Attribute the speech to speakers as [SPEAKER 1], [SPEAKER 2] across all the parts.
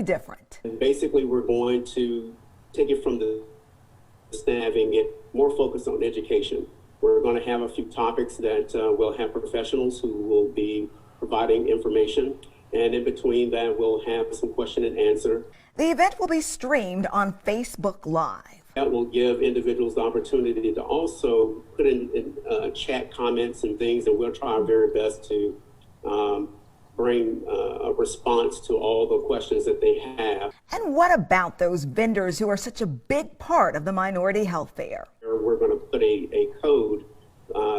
[SPEAKER 1] Different.
[SPEAKER 2] And basically, we're going to take it from the staff and get more focused on education. We're going to have a few topics that we'll have professionals who will be providing information. And in between that, we'll have some question and answer.
[SPEAKER 1] The event will be streamed on Facebook Live.
[SPEAKER 2] That will give individuals the opportunity to also put in chat comments and things, and we'll try our very best to bring a response to all the questions that they have.
[SPEAKER 1] And what about those vendors who are such a big part of the Minority Health Fair?
[SPEAKER 2] We're going to put a code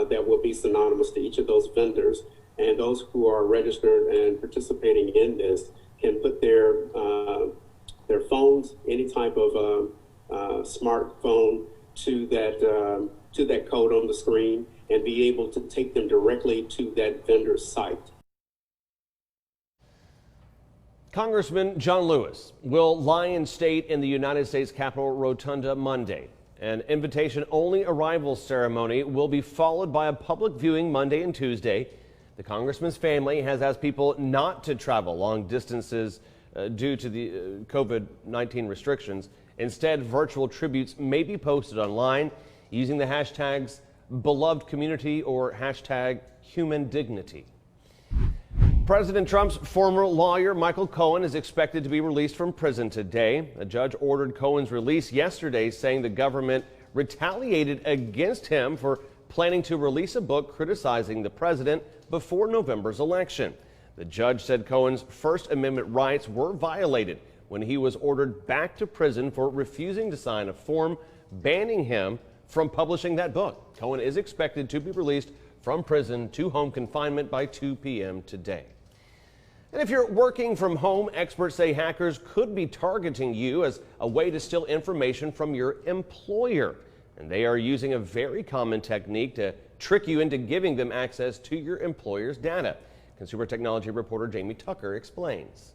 [SPEAKER 2] that will be synonymous to each of those vendors, and those who are registered and participating in this can put their phones, any type of smartphone, to that code on the screen and be able to take them directly to that vendor's site.
[SPEAKER 3] Congressman John Lewis will lie in state in the United States Capitol Rotunda Monday. An invitation-only arrival ceremony will be followed by a public viewing Monday and Tuesday. The congressman's family has asked people not to travel long distances due to the COVID-19 restrictions. Instead, virtual tributes may be posted online using the hashtags beloved community or hashtag human dignity. President Trump's former lawyer, Michael Cohen, is expected to be released from prison today. A judge ordered Cohen's release yesterday, saying the government retaliated against him for planning to release a book criticizing the president before November's election. The judge said Cohen's First Amendment rights were violated when he was ordered back to prison for refusing to sign a form banning him from publishing that book. Cohen is expected to be released from prison to home confinement by 2 p.m. today. And if you're working from home, experts say hackers could be targeting you as a way to steal information from your employer. And they are using a very common technique to trick you into giving them access to your employer's data. Consumer technology reporter Jamie Tucker explains.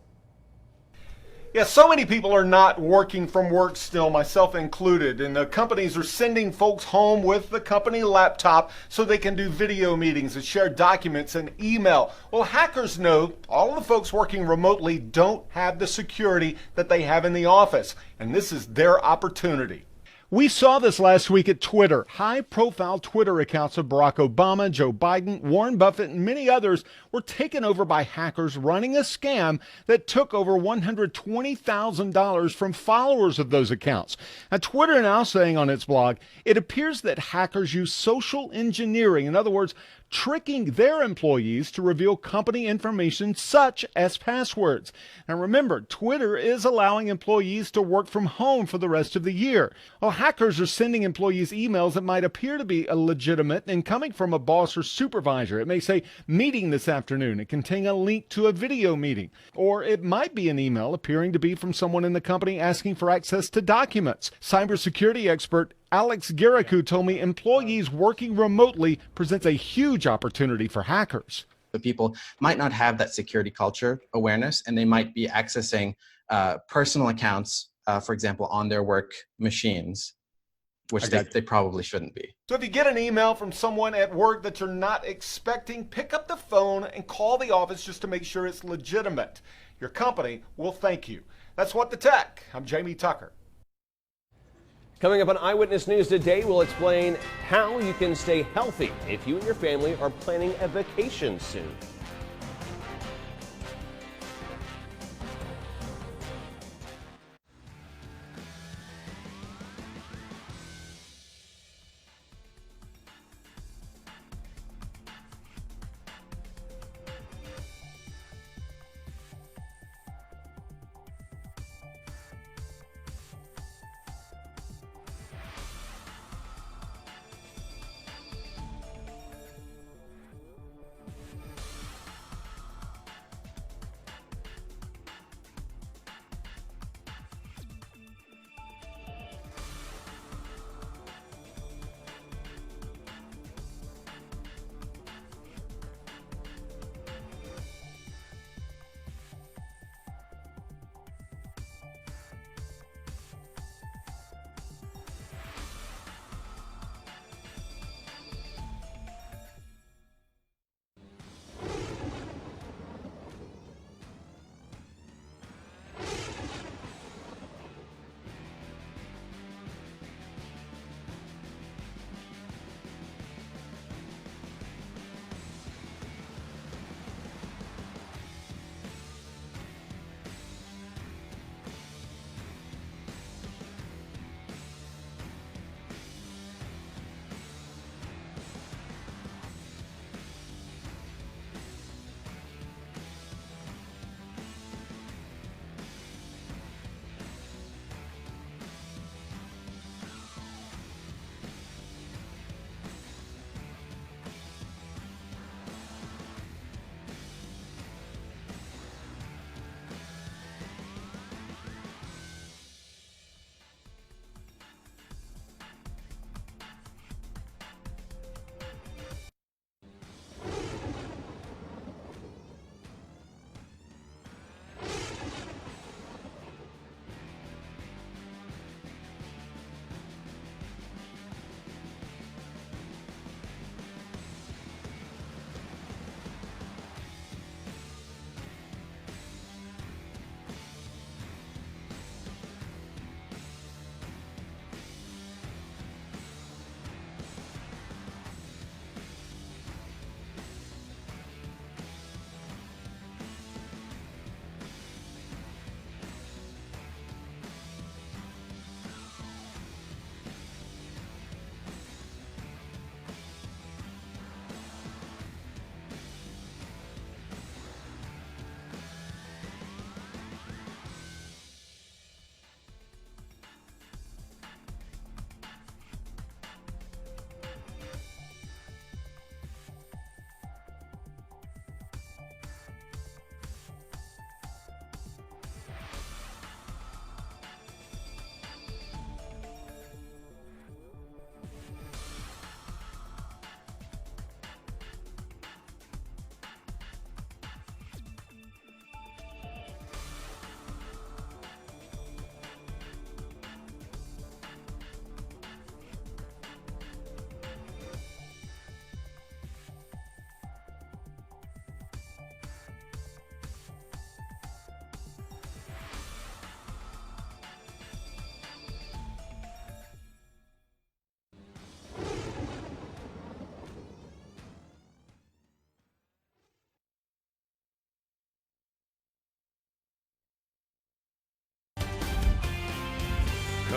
[SPEAKER 4] Yeah, so many people are not working from work still, myself included, and the companies are sending folks home with the company laptop so they can do video meetings and share documents and email. Well, hackers know all of the folks working remotely don't have the security that they have in the office, and this is their opportunity. We saw this last week at Twitter. High-profile Twitter accounts of Barack Obama, Joe Biden, Warren Buffett, and many others were taken over by hackers running a scam that took over $120,000 from followers of those accounts. Now, Twitter now saying on its blog, it appears that hackers use social engineering, in other words, tricking their employees to reveal company information such as passwords. Now remember, Twitter is allowing employees to work from home for the rest of the year. Well, hackers are sending employees emails that might appear to be legitimate and coming from a boss or supervisor. It may say meeting this afternoon. It contain a link to a video meeting. Or it might be an email appearing to be from someone in the company asking for access to documents. Cybersecurity expert Alex Garaku told me employees working remotely presents a huge opportunity for hackers.
[SPEAKER 5] But people might not have that security culture awareness, and they might be accessing personal accounts, for example, on their work machines, which they probably shouldn't be.
[SPEAKER 4] So if you get an email from someone at work that you're not expecting, pick up the phone and call the office just to make sure it's legitimate. Your company will thank you. That's What the Tech. I'm Jamie Tucker.
[SPEAKER 3] Coming up on Eyewitness News today, we'll explain how you can stay healthy if you and your family are planning a vacation soon.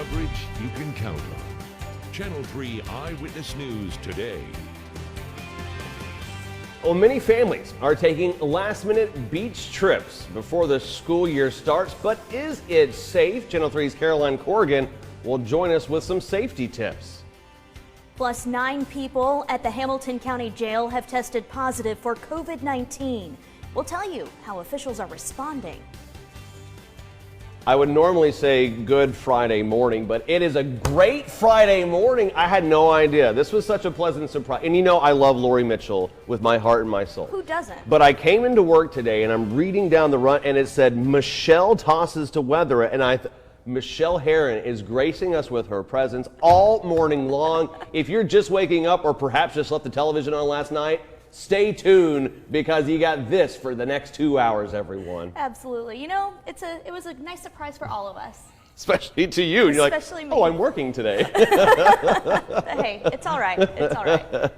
[SPEAKER 6] Coverage you can count on. Channel 3 Eyewitness News today.
[SPEAKER 3] Well, many families are taking last-minute beach trips before the school year starts, but is it safe? Channel 3's Caroline Corrigan will join us with some safety tips.
[SPEAKER 7] Plus, 9 people at the Hamilton County Jail have tested positive for COVID-19. We'll tell you how officials are responding.
[SPEAKER 3] I would normally say good Friday morning, but it is a great Friday morning. I had no idea. This was such a pleasant surprise. And you know, I love Lori Mitchell with my heart and my soul.
[SPEAKER 7] Who doesn't?
[SPEAKER 3] But I came into work today and I'm reading down the run and it said Michelle tosses to weather it. And Michelle Herron is gracing us with her presence all morning long. If you're just waking up or perhaps just left the television on last night, stay tuned because you got this for the next 2 hours, everyone.
[SPEAKER 7] Absolutely. You know, it was a nice surprise for all of us.
[SPEAKER 3] Especially to you. And you're like,
[SPEAKER 7] Especially me.
[SPEAKER 3] oh, I'm working today.
[SPEAKER 7] Hey, it's all right. It's all right.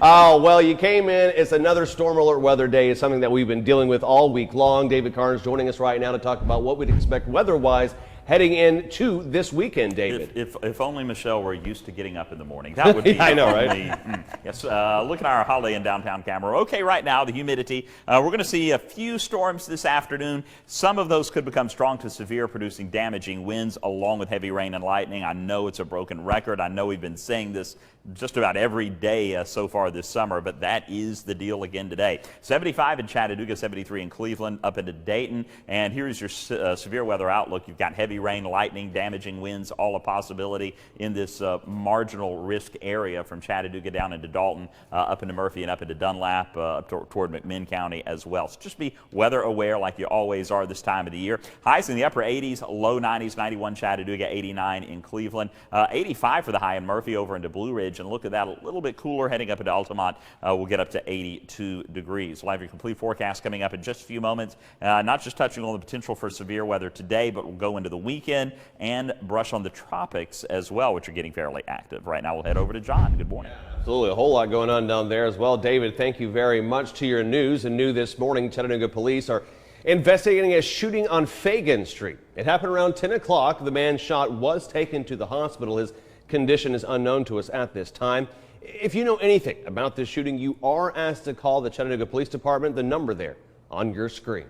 [SPEAKER 3] Oh, well, you came in. It's another storm alert weather day. It's something that we've been dealing with all week long. David Karnes joining us right now to talk about what we'd expect weather-wise heading into this weekend, David.
[SPEAKER 8] If only Michelle were used to getting up in the morning. That would be
[SPEAKER 3] I know,
[SPEAKER 8] only,
[SPEAKER 3] right?
[SPEAKER 8] Yes. Look at our Holiday Inn downtown camera. Okay, right now, the humidity. We're going to see a few storms this afternoon. Some of those could become strong to severe, producing damaging winds along with heavy rain and lightning. I know it's a broken record. I know we've been saying this just about every day so far this summer, but that is the deal again today. 75 in Chattanooga, 73 in Cleveland, up into Dayton. And here's your severe weather outlook. You've got heavy rain, lightning, damaging winds, all a possibility in this marginal risk area from Chattanooga down into Dalton, up into Murphy and up into Dunlap, up toward McMinn County as well. So just be weather aware like you always are this time of the year. Highs in the upper 80s, low 90s, 91 Chattanooga, 89 in Cleveland, 85 for the high in Murphy over into Blue Ridge. And look at that, a little bit cooler heading up into Altamont. We'll get up to 82 degrees. We'll have your complete forecast coming up in just a few moments. Not just touching on the potential for severe weather today, but we'll go into the weekend and brush on the tropics as well, which are getting fairly active. Right now, we'll head over to John. Good morning.
[SPEAKER 3] Absolutely. A whole lot going on down there as well. David, thank you very much. To your news, and new this morning, Chattanooga police are investigating a shooting on Fagan Street. It happened around 10 o'clock. The man shot was taken to the hospital. His condition is unknown to us at this time. If you know anything about this shooting, you are asked to call the Chattanooga Police Department, the number there on your screen.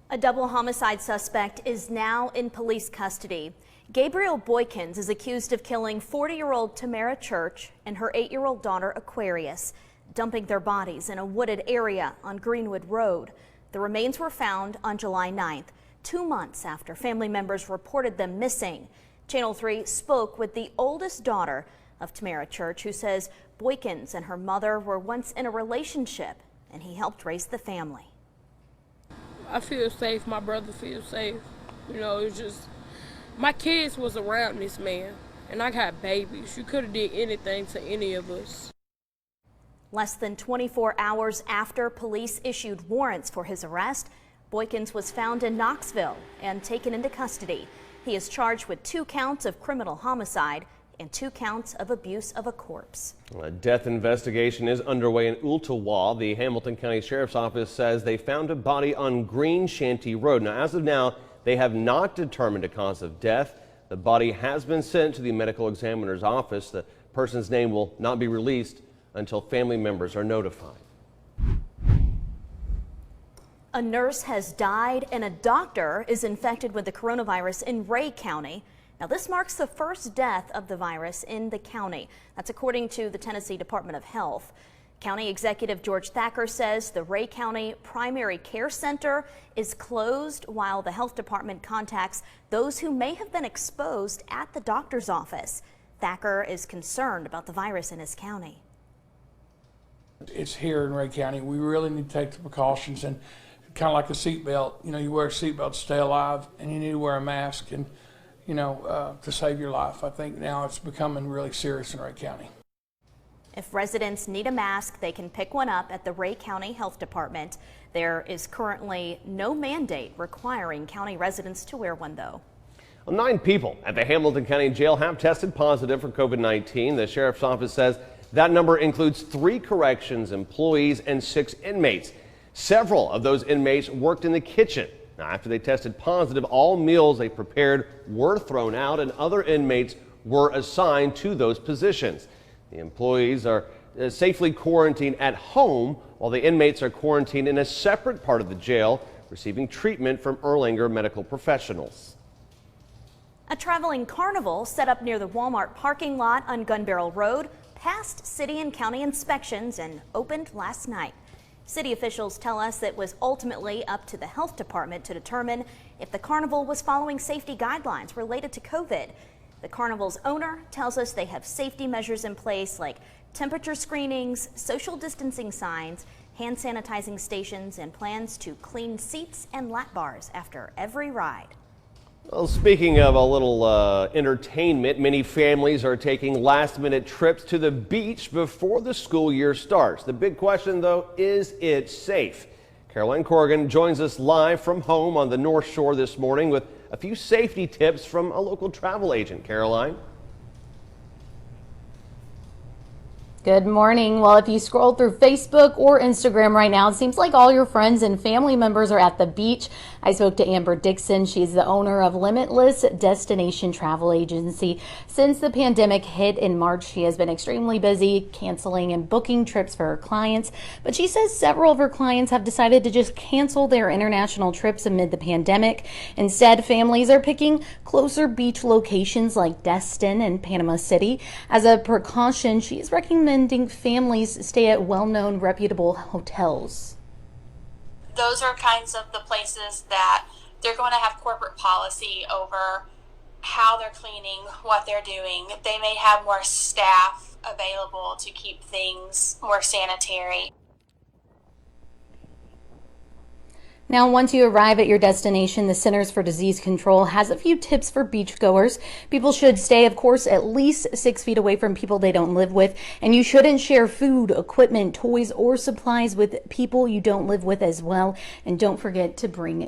[SPEAKER 7] A double homicide suspect is now in police custody. Gabriel Boykins is accused of killing 40-year-old Tamara Church and her 8-year-old daughter Aquarius, dumping their bodies in a wooded area on Greenwood Road. The remains were found on July 9th. 2 months after family members reported them missing. Channel 3 spoke with the oldest daughter of Tamara Church, who says Boykins and her mother were once in a relationship and he helped raise the family.
[SPEAKER 9] I feel safe. My brother feels safe. You know, it's just, my kids was around this man and I got babies. You could have did anything to any of us.
[SPEAKER 7] Less than 24 hours after police issued warrants for his arrest, Boykins was found in Knoxville and taken into custody. He is charged with 2 counts of criminal homicide and 2 counts of abuse of a corpse.
[SPEAKER 3] A death investigation is underway in Ooltewah. The Hamilton County Sheriff's Office says they found a body on Green Shanty Road. Now, as of now, they have not determined a cause of death. The body has been sent to the medical examiner's office. The person's name will not be released until family members are notified.
[SPEAKER 7] A nurse has died and a doctor is infected with the coronavirus in Ray County. Now, this marks the first death of the virus in the county. That's according to the Tennessee Department of Health. County Executive George Thacker says the Ray County Primary Care Center is closed while the health department contacts those who may have been exposed at the doctor's office. Thacker is concerned about the virus in his county.
[SPEAKER 10] It's here in Ray County. We really need to take the precautions, and kind of like the seatbelt, you know, you wear a seatbelt to stay alive, and you need to wear a mask, and you know, to save your life. I think now it's becoming really serious in Ray County.
[SPEAKER 7] If residents need a mask, they can pick one up at the Ray County Health Department. There is currently no mandate requiring county residents to wear one, though.
[SPEAKER 3] Well, 9 people at the Hamilton County Jail have tested positive for COVID-19. The sheriff's office says that number includes 3 corrections employees and 6 inmates. Several of those inmates worked in the kitchen Now, after they tested positive, all meals they prepared were thrown out and other inmates were assigned to those positions. The employees are safely quarantined at home while the inmates are quarantined in a separate part of the jail, receiving treatment from Erlanger medical professionals.
[SPEAKER 7] A traveling carnival set up near the Walmart parking lot on Gun Barrel Road passed city and county inspections and opened last night. City officials tell us it was ultimately up to the health department to determine if the carnival was following safety guidelines related to COVID. The carnival's owner tells us they have safety measures in place like temperature screenings, social distancing signs, hand sanitizing stations, and plans to clean seats and lap bars after every ride.
[SPEAKER 3] Well, speaking of a little entertainment, many families are taking last-minute trips to the beach before the school year starts. The big question, though, is it safe? Caroline Corrigan joins us live from home on the North Shore this morning with a few safety tips from a local travel agent. Caroline?
[SPEAKER 11] Good morning. Well, if you scroll through Facebook or Instagram right now, it seems like all your friends and family members are at the beach. I spoke to Amber Dixon. She's the owner of Limitless Destination Travel Agency. Since the pandemic hit in March, she has been extremely busy canceling and booking trips for her clients. But she says several of her clients have decided to just cancel their international trips amid the pandemic. Instead, families are picking closer beach locations like Destin and Panama City. As a precaution, she's recommending families stay at well-known reputable hotels.
[SPEAKER 12] Those are kinds of the places that they're going to have corporate policy over how they're cleaning, what they're doing. They may have more staff available to keep things more sanitary.
[SPEAKER 11] Now, once you arrive at your destination, the Centers for Disease Control has a few tips for beachgoers. People should stay, of course, at least 6 feet away from people they don't live with, and you shouldn't share food, equipment, toys, or supplies with people you don't live with as well. And don't forget to bring